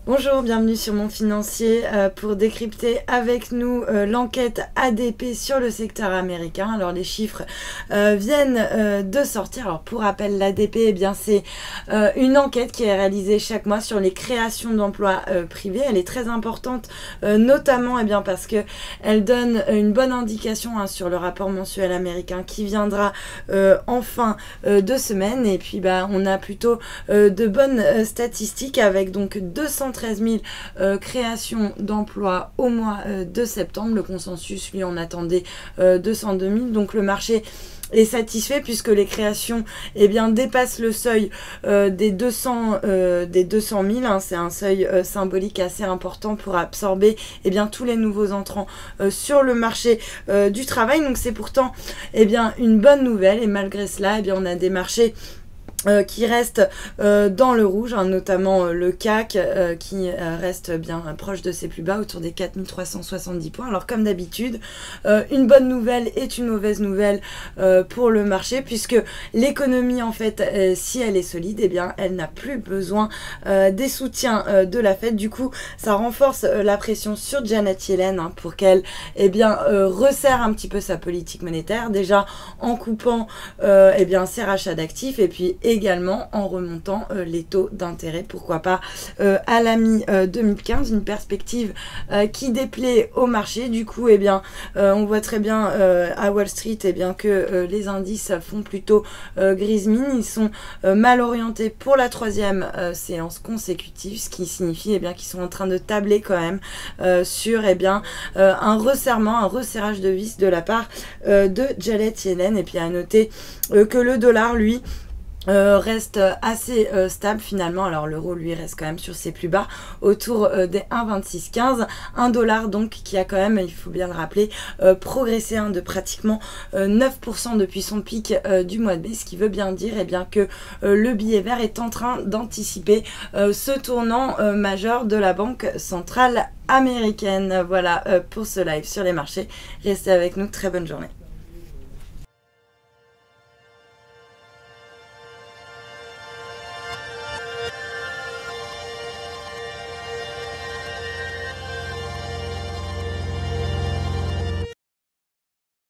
Bonjour, bienvenue sur Mon Financier pour décrypter avec nous l'enquête ADP sur le secteur américain. Alors les chiffres viennent de sortir. Alors pour rappel, l'ADP, eh bien c'est une enquête qui est réalisée chaque mois sur les créations d'emplois privés. Elle est très importante, notamment eh bien parce que elle donne une bonne indication sur le rapport mensuel américain qui viendra en fin de semaine. Et puis on a plutôt de bonnes statistiques avec donc 213 000 créations d'emplois au mois de septembre. Le consensus, lui, en attendait 202 000. Donc le marché est satisfait puisque les créations dépassent le seuil des 200 000. C'est un seuil symbolique assez important pour absorber tous les nouveaux entrants sur le marché du travail. Donc c'est pourtant une bonne nouvelle, et malgré cela on a des marchés qui reste dans le rouge, notamment le CAC qui reste bien proche de ses plus bas, autour des 4370 points. Alors comme d'habitude, une bonne nouvelle est une mauvaise nouvelle pour le marché, puisque l'économie en fait, si elle est solide, elle n'a plus besoin des soutiens de la Fed. Du coup, ça renforce la pression sur Janet Yellen pour qu'elle resserre un petit peu sa politique monétaire, déjà en coupant ses rachats d'actifs, et puis également en remontant les taux d'intérêt, pourquoi pas à la mi-2015, une perspective qui déplaît au marché. Du coup, on voit très bien à Wall Street que les indices font plutôt grise mine. Ils sont mal orientés pour la troisième séance consécutive, ce qui signifie qu'ils sont en train de tabler quand même sur un resserrement, un resserrage de vis de la part de Janet Yellen. Et puis à noter que le dollar, lui, reste assez stable finalement. Alors l'euro, lui, reste quand même sur ses plus bas, autour des 1,2615. Un dollar donc qui a quand même, il faut bien le rappeler, progressé de pratiquement 9% depuis son pic du mois de mai, ce qui veut bien dire que le billet vert est en train d'anticiper ce tournant majeur de la Banque centrale américaine. Voilà pour ce live sur les marchés. Restez avec nous, très bonne journée.